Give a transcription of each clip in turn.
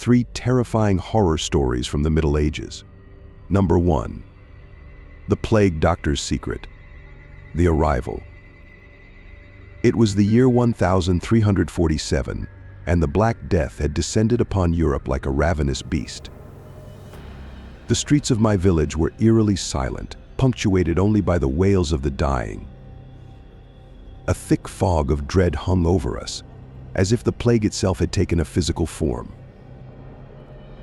3 terrifying horror stories from the Middle Ages. Number 1. The Plague Doctor's Secret. The Arrival. It was the year 1347, and the Black Death had descended upon Europe like a ravenous beast. The streets of my village were eerily silent, punctuated only by the wails of the dying. A thick fog of dread hung over us, as if the plague itself had taken a physical form.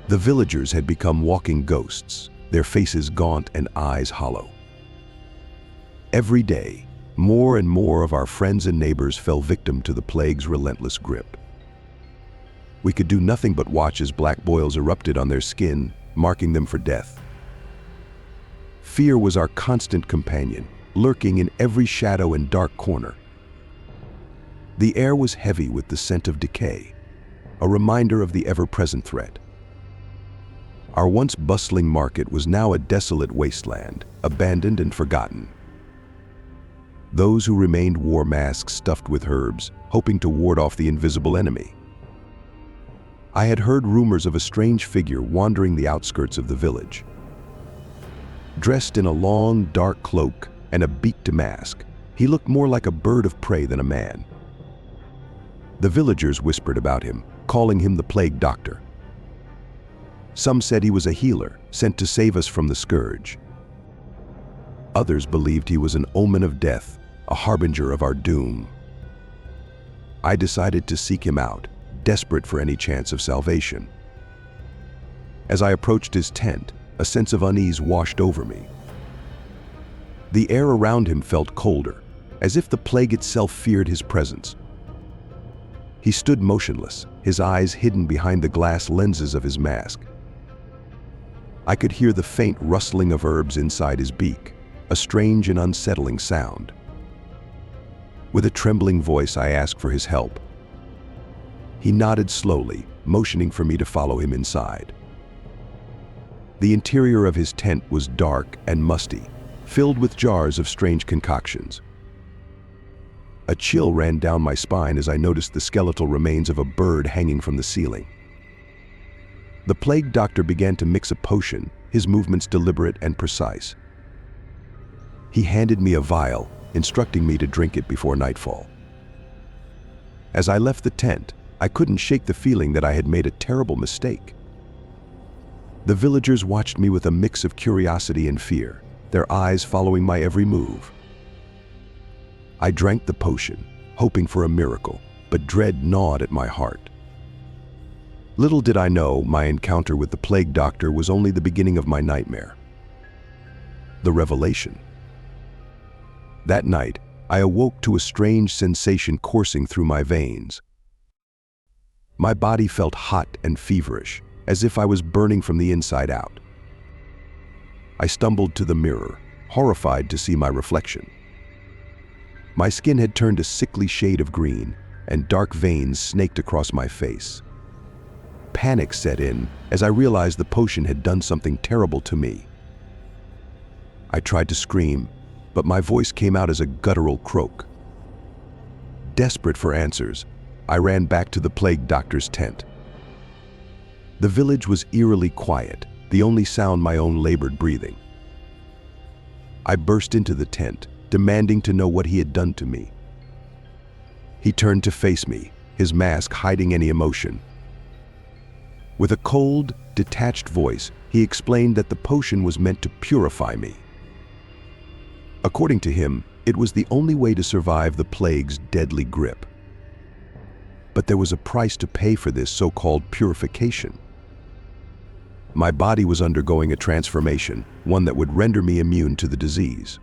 The villagers had become walking ghosts, their faces gaunt and eyes hollow. Every day, more and more of our friends and neighbors fell victim to the plague's relentless grip. We could do nothing but watch as black boils erupted on their skin, marking them for death. Fear was our constant companion, lurking in every shadow and dark corner. The air was heavy with the scent of decay, a reminder of the ever-present threat. Our once bustling market was now a desolate wasteland, abandoned and forgotten. Those who remained wore masks stuffed with herbs, hoping to ward off the invisible enemy. I had heard rumors of a strange figure wandering the outskirts of the village. Dressed in a long, dark cloak and a beaked mask, he looked more like a bird of prey than a man. The villagers whispered about him, calling him the Plague Doctor. Some said he was a healer, sent to save us from the scourge. Others believed he was an omen of death, a harbinger of our doom. I decided to seek him out, desperate for any chance of salvation. As I approached his tent, a sense of unease washed over me. The air around him felt colder, as if the plague itself feared his presence. He stood motionless, his eyes hidden behind the glass lenses of his mask. I could hear the faint rustling of herbs inside his beak, a strange and unsettling sound. With a trembling voice, I asked for his help. He nodded slowly, motioning for me to follow him inside. The interior of his tent was dark and musty, filled with jars of strange concoctions. A chill ran down my spine as I noticed the skeletal remains of a bird hanging from the ceiling. The Plague Doctor began to mix a potion, his movements deliberate and precise. He handed me a vial, instructing me to drink it before nightfall. As I left the tent, I couldn't shake the feeling that I had made a terrible mistake. The villagers watched me with a mix of curiosity and fear, their eyes following my every move. I drank the potion, hoping for a miracle, but dread gnawed at my heart. Little did I know my encounter with the Plague Doctor was only the beginning of my nightmare. The revelation. That night, I awoke to a strange sensation coursing through my veins. My body felt hot and feverish, as if I was burning from the inside out. I stumbled to the mirror, horrified to see my reflection. My skin had turned a sickly shade of green, and dark veins snaked across my face. Panic set in as I realized the potion had done something terrible to me. I tried to scream, but my voice came out as a guttural croak. Desperate for answers, I ran back to the Plague Doctor's tent. The village was eerily quiet, the only sound my own labored breathing. I burst into the tent, demanding to know what he had done to me. He turned to face me, his mask hiding any emotion. With a cold, detached voice, he explained that the potion was meant to purify me. According to him, it was the only way to survive the plague's deadly grip. But there was a price to pay for this so-called purification. My body was undergoing a transformation, one that would render me immune to the disease.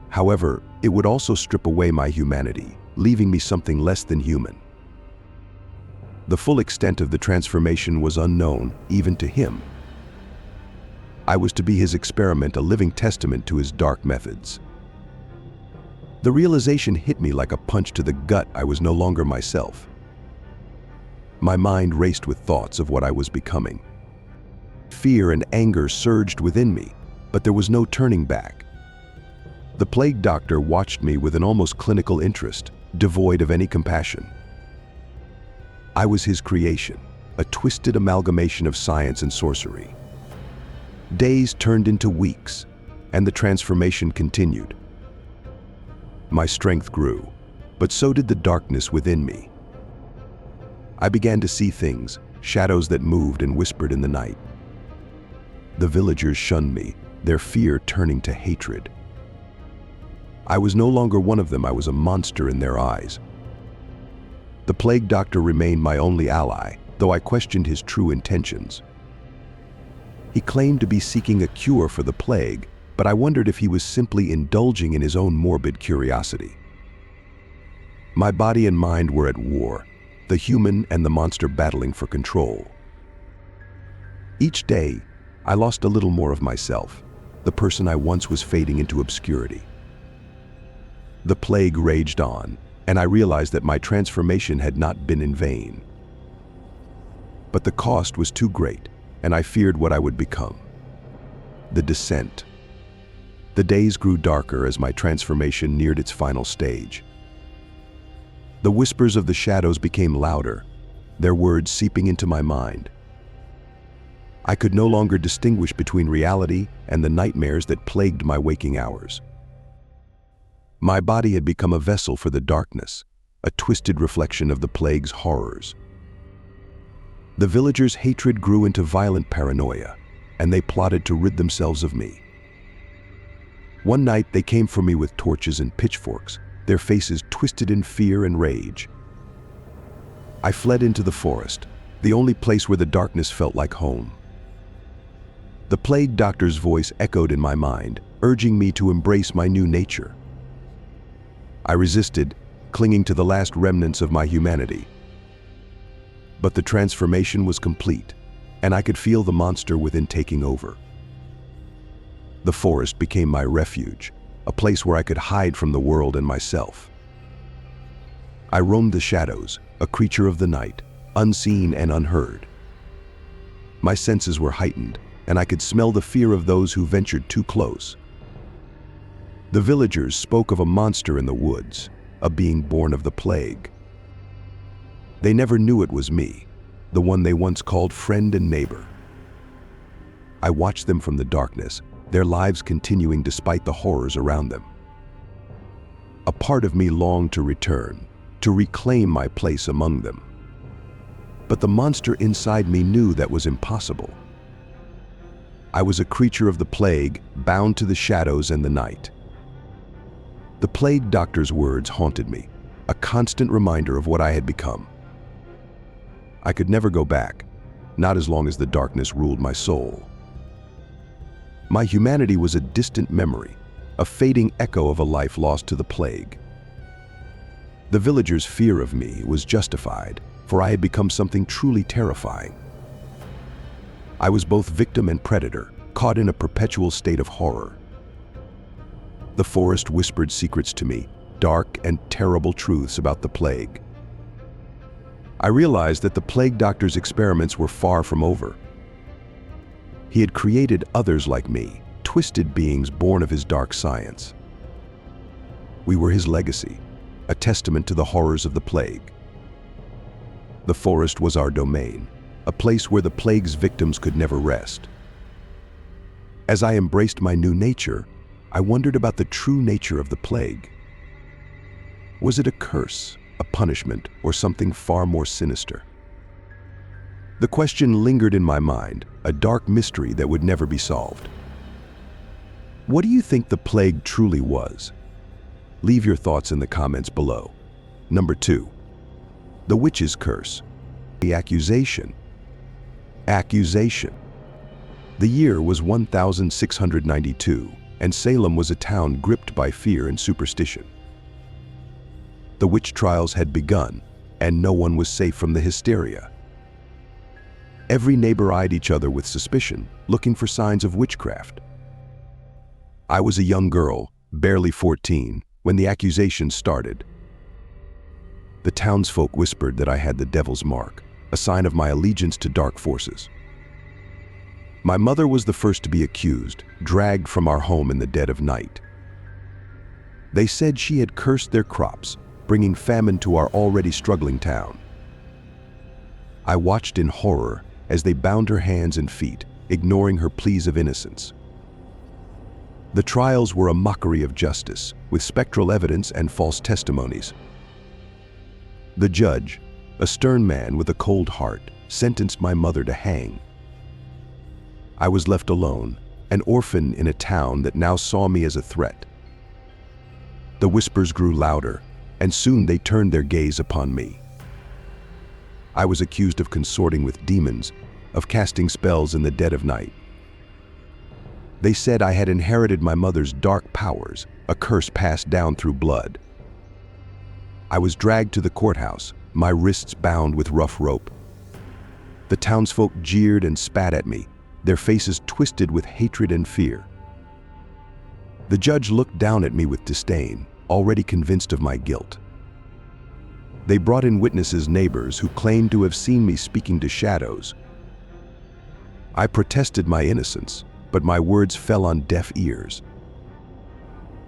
However, it would also strip away my humanity, leaving me something less than human. The full extent of the transformation was unknown, even to him. I was to be his experiment, a living testament to his dark methods. The realization hit me like a punch to the gut. I was no longer myself. My mind raced with thoughts of what I was becoming. Fear and anger surged within me, but there was no turning back. The Plague Doctor watched me with an almost clinical interest, devoid of any compassion. I was his creation, a twisted amalgamation of science and sorcery. Days turned into weeks, and the transformation continued. My strength grew, but so did the darkness within me. I began to see things, shadows that moved and whispered in the night. The villagers shunned me, their fear turning to hatred. I was no longer one of them, I was a monster in their eyes. The plague doctor remained my only ally, though I questioned his true intentions. He claimed to be seeking a cure for the plague, but I wondered if he was simply indulging in his own morbid curiosity. My body and mind were at war, the human and the monster battling for control. Each day, I lost a little more of myself, the person I once was fading into obscurity. The plague raged on, and I realized that my transformation had not been in vain. But the cost was too great, and I feared what I would become. The descent. The days grew darker as my transformation neared its final stage. The whispers of the shadows became louder, their words seeping into my mind. I could no longer distinguish between reality and the nightmares that plagued my waking hours. My body had become a vessel for the darkness, a twisted reflection of the plague's horrors. The villagers' hatred grew into violent paranoia, and they plotted to rid themselves of me. One night they came for me with torches and pitchforks, their faces twisted in fear and rage. I fled into the forest, the only place where the darkness felt like home. The plague doctor's voice echoed in my mind, urging me to embrace my new nature. I resisted, clinging to the last remnants of my humanity. But the transformation was complete, and I could feel the monster within taking over. The forest became my refuge, a place where I could hide from the world and myself. I roamed the shadows, a creature of the night, unseen and unheard. My senses were heightened, and I could smell the fear of those who ventured too close. The villagers spoke of a monster in the woods, a being born of the plague. They never knew it was me, the one they once called friend and neighbor. I watched them from the darkness, their lives continuing despite the horrors around them. A part of me longed to return, to reclaim my place among them. But the monster inside me knew that was impossible. I was a creature of the plague, bound to the shadows and the night. The plague doctor's words haunted me, a constant reminder of what I had become. I could never go back, not as long as the darkness ruled my soul. My humanity was a distant memory, a fading echo of a life lost to the plague. The villagers' fear of me was justified, for I had become something truly terrifying. I was both victim and predator, caught in a perpetual state of horror. The forest whispered secrets to me, dark and terrible truths about the plague. I realized that the plague doctor's experiments were far from over. He had created others like me, twisted beings born of his dark science. We were his legacy, a testament to the horrors of the plague. The forest was our domain, a place where the plague's victims could never rest. As I embraced my new nature, I wondered about the true nature of the plague. Was it a curse, a punishment, or something far more sinister? The question lingered in my mind, a dark mystery that would never be solved. What do you think the plague truly was? Leave your thoughts in the comments below. Number 2. The witch's curse. The accusation. Accusation. The year was 1692, and Salem was a town gripped by fear and superstition. The witch trials had begun, and no one was safe from the hysteria. Every neighbor eyed each other with suspicion, looking for signs of witchcraft. I was a young girl, barely 14, when the accusations started. The townsfolk whispered that I had the devil's mark, a sign of my allegiance to dark forces. My mother was the first to be accused, dragged from our home in the dead of night. They said she had cursed their crops, bringing famine to our already struggling town. I watched in horror as they bound her hands and feet, ignoring her pleas of innocence. The trials were a mockery of justice, with spectral evidence and false testimonies. The judge, a stern man with a cold heart, sentenced my mother to hang. I was left alone, an orphan in a town that now saw me as a threat. The whispers grew louder, and soon they turned their gaze upon me. I was accused of consorting with demons, of casting spells in the dead of night. They said I had inherited my mother's dark powers, a curse passed down through blood. I was dragged to the courthouse, my wrists bound with rough rope. The townsfolk jeered and spat at me, their faces twisted with hatred and fear. The judge looked down at me with disdain, already convinced of my guilt. They brought in witnesses, neighbors who claimed to have seen me speaking to shadows. I protested my innocence, but my words fell on deaf ears.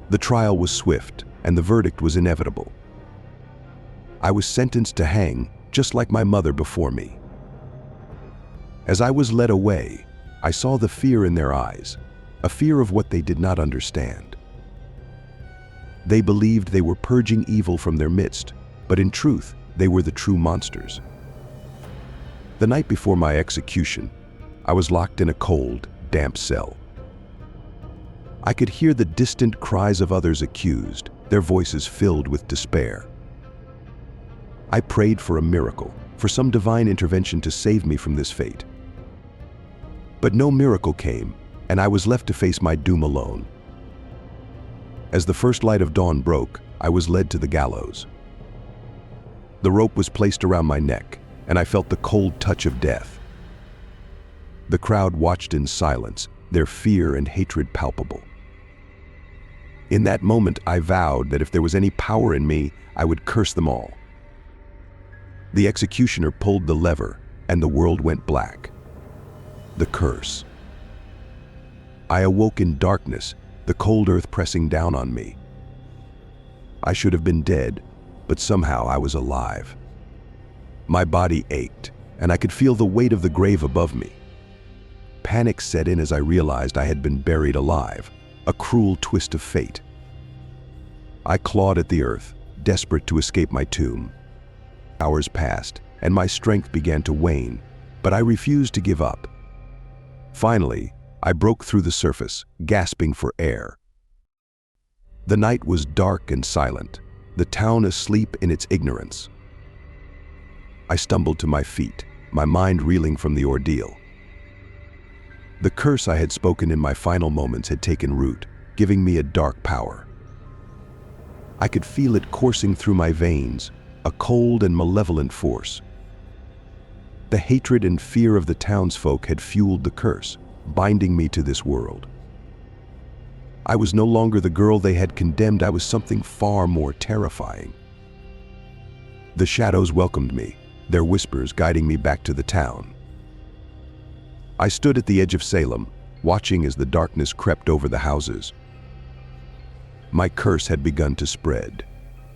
The trial was swift, and the verdict was inevitable. I was sentenced to hang, just like my mother before me. As I was led away, I saw the fear in their eyes, a fear of what they did not understand. They believed they were purging evil from their midst, but in truth, they were the true monsters. The night before my execution, I was locked in a cold, damp cell. I could hear the distant cries of others accused, their voices filled with despair. I prayed for a miracle, for some divine intervention to save me from this fate. But no miracle came, and I was left to face my doom alone. As the first light of dawn broke, I was led to the gallows. The rope was placed around my neck, and I felt the cold touch of death. The crowd watched in silence, their fear and hatred palpable. In that moment, I vowed that if there was any power in me, I would curse them all. The executioner pulled the lever, and the world went black. The curse. I awoke in darkness, the cold earth pressing down on me. I should have been dead, but somehow I was alive. My body ached, and I could feel the weight of the grave above me. Panic set in as I realized I had been buried alive, a cruel twist of fate. I clawed at the earth, desperate to escape my tomb. Hours passed, and my strength began to wane, but I refused to give up. Finally, I broke through the surface, gasping for air. The night was dark and silent, the town asleep in its ignorance. I stumbled to my feet, my mind reeling from the ordeal. The curse I had spoken in my final moments had taken root, giving me a dark power. I could feel it coursing through my veins, a cold and malevolent force. The hatred and fear of the townsfolk had fueled the curse, binding me to this world. I was no longer the girl they had condemned, I was something far more terrifying. The shadows welcomed me, their whispers guiding me back to the town. I stood at the edge of Salem, watching as the darkness crept over the houses. My curse had begun to spread,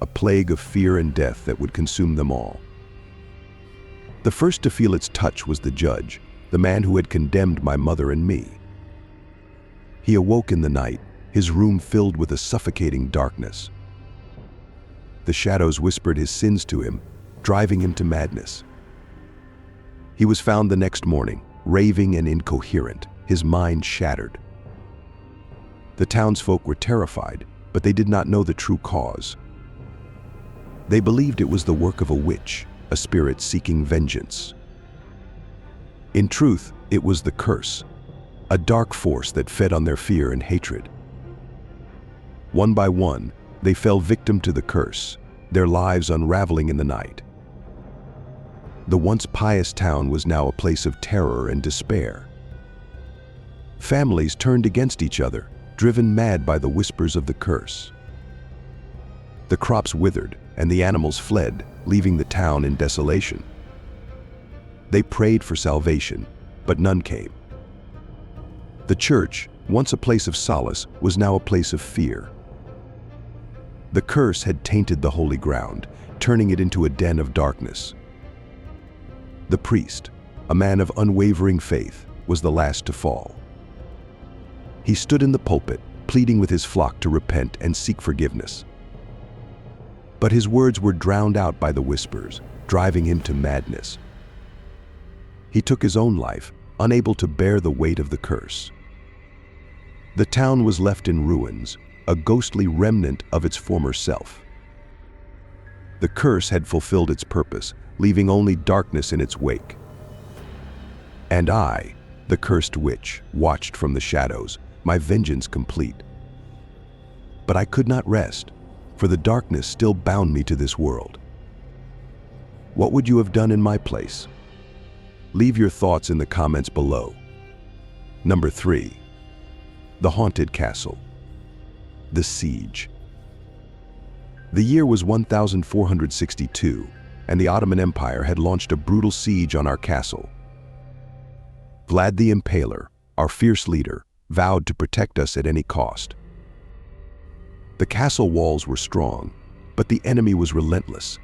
a plague of fear and death that would consume them all. The first to feel its touch was the judge, the man who had condemned my mother and me. He awoke in the night, his room filled with a suffocating darkness. The shadows whispered his sins to him, driving him to madness. He was found the next morning, raving and incoherent, his mind shattered. The townsfolk were terrified, but they did not know the true cause. They believed it was the work of a witch, a spirit seeking vengeance. In truth, it was the curse, a dark force that fed on their fear and hatred. One by one, they fell victim to the curse, their lives unraveling in the night. The once pious town was now a place of terror and despair. Families turned against each other, driven mad by the whispers of the curse. The crops withered, and the animals fled, leaving the town in desolation. They prayed for salvation, but none came. The church, once a place of solace, was now a place of fear. The curse had tainted the holy ground, turning it into a den of darkness. The priest, a man of unwavering faith, was the last to fall. He stood in the pulpit, pleading with his flock to repent and seek forgiveness. But his words were drowned out by the whispers, driving him to madness. He took his own life, unable to bear the weight of the curse. The town was left in ruins, a ghostly remnant of its former self. The curse had fulfilled its purpose, leaving only darkness in its wake. And I, the cursed witch, watched from the shadows, my vengeance complete. But I could not rest, for the darkness still bound me to this world. What would you have done in my place? Leave your thoughts in the comments below. Number 3. The Haunted Castle. The Siege. The year was 1462, and the Ottoman Empire had launched a brutal siege on our castle. Vlad the Impaler, our fierce leader, vowed to protect us at any cost. The castle walls were strong, but the enemy was relentless.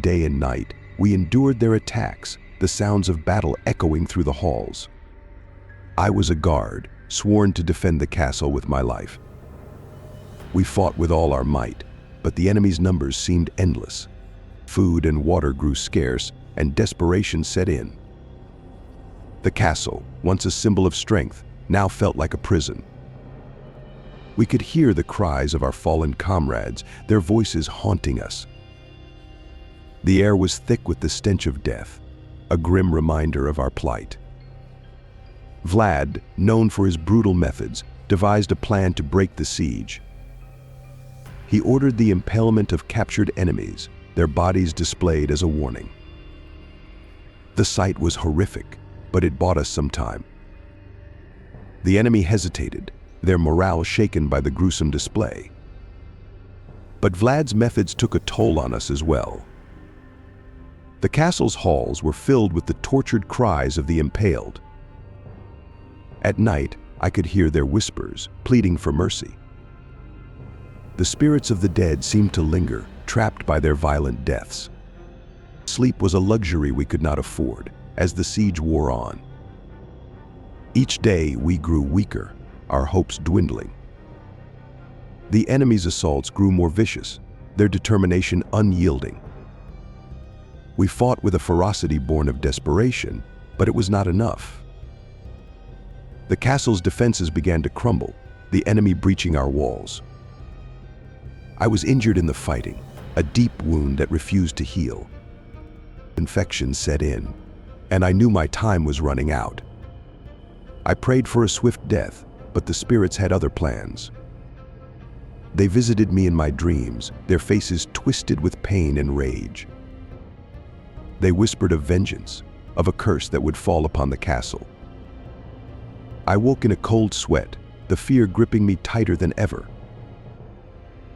Day and night, we endured their attacks, the sounds of battle echoing through the halls. I was a guard, sworn to defend the castle with my life. We fought with all our might, but the enemy's numbers seemed endless. Food and water grew scarce, and desperation set in. The castle, once a symbol of strength, now felt like a prison. We could hear the cries of our fallen comrades, their voices haunting us. The air was thick with the stench of death, a grim reminder of our plight. Vlad, known for his brutal methods, devised a plan to break the siege. He ordered the impalement of captured enemies, their bodies displayed as a warning. The sight was horrific, but it bought us some time. The enemy hesitated, their morale shaken by the gruesome display. But Vlad's methods took a toll on us as well. The castle's halls were filled with the tortured cries of the impaled. At night, I could hear their whispers, pleading for mercy. The spirits of the dead seemed to linger, trapped by their violent deaths. Sleep was a luxury we could not afford, as the siege wore on. Each day we grew weaker, our hopes dwindling. The enemy's assaults grew more vicious, their determination unyielding. We fought with a ferocity born of desperation, but it was not enough. The castle's defenses began to crumble, the enemy breaching our walls. I was injured in the fighting, a deep wound that refused to heal. Infection set in, and I knew my time was running out. I prayed for a swift death, but the spirits had other plans. They visited me in my dreams, their faces twisted with pain and rage. They whispered of vengeance, of a curse that would fall upon the castle. I woke in a cold sweat, the fear gripping me tighter than ever.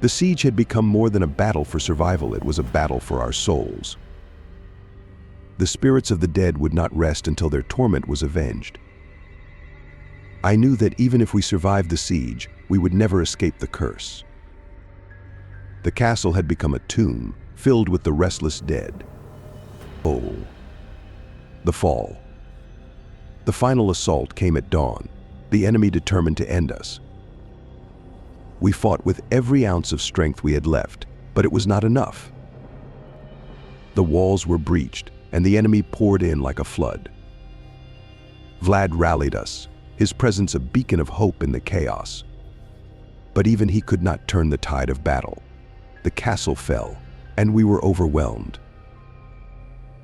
The siege had become more than a battle for survival, it was a battle for our souls. The spirits of the dead would not rest until their torment was avenged. I knew that even if we survived the siege, we would never escape the curse. The castle had become a tomb, filled with the restless dead. Oh. The fall. The final assault came at dawn, the enemy determined to end us. We fought with every ounce of strength we had left, but it was not enough. The walls were breached, and the enemy poured in like a flood. Vlad rallied us, his presence a beacon of hope in the chaos. But even he could not turn the tide of battle. The castle fell, and we were overwhelmed.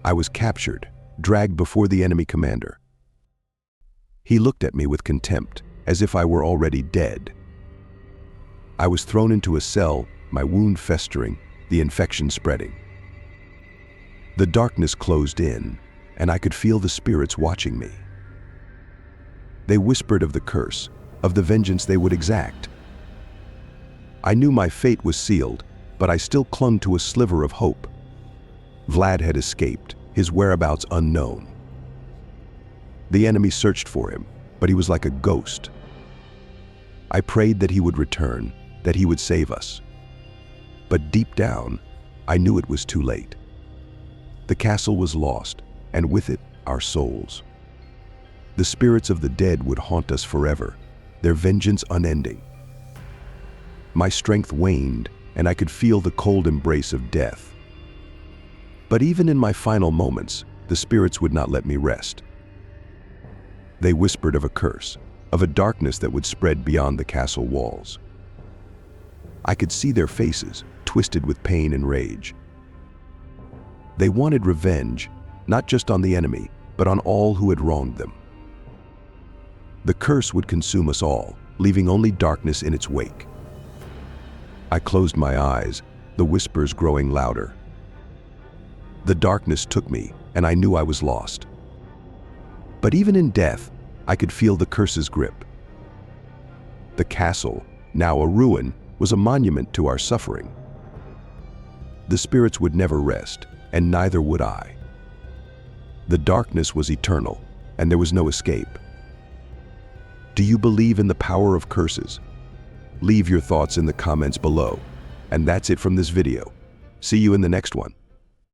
I was captured, dragged before the enemy commander. He looked at me with contempt, as if I were already dead. I was thrown into a cell, my wound festering, the infection spreading. The darkness closed in, and I could feel the spirits watching me. They whispered of the curse, of the vengeance they would exact. I knew my fate was sealed, but I still clung to a sliver of hope. Vlad had escaped, his whereabouts unknown. The enemy searched for him, but he was like a ghost. I prayed that he would return, that he would save us. But deep down, I knew it was too late. The castle was lost, and with it, our souls. The spirits of the dead would haunt us forever, their vengeance unending. My strength waned, and I could feel the cold embrace of death. But even in my final moments, the spirits would not let me rest. They whispered of a curse, of a darkness that would spread beyond the castle walls. I could see their faces, twisted with pain and rage. They wanted revenge, not just on the enemy, but on all who had wronged them. The curse would consume us all, leaving only darkness in its wake. I closed my eyes, the whispers growing louder. The darkness took me, and I knew I was lost. But even in death, I could feel the curse's grip. The castle, now a ruin, was a monument to our suffering. The spirits would never rest, and neither would I. The darkness was eternal, and there was no escape. Do you believe in the power of curses? Leave your thoughts in the comments below. And that's it from this video. See you in the next one.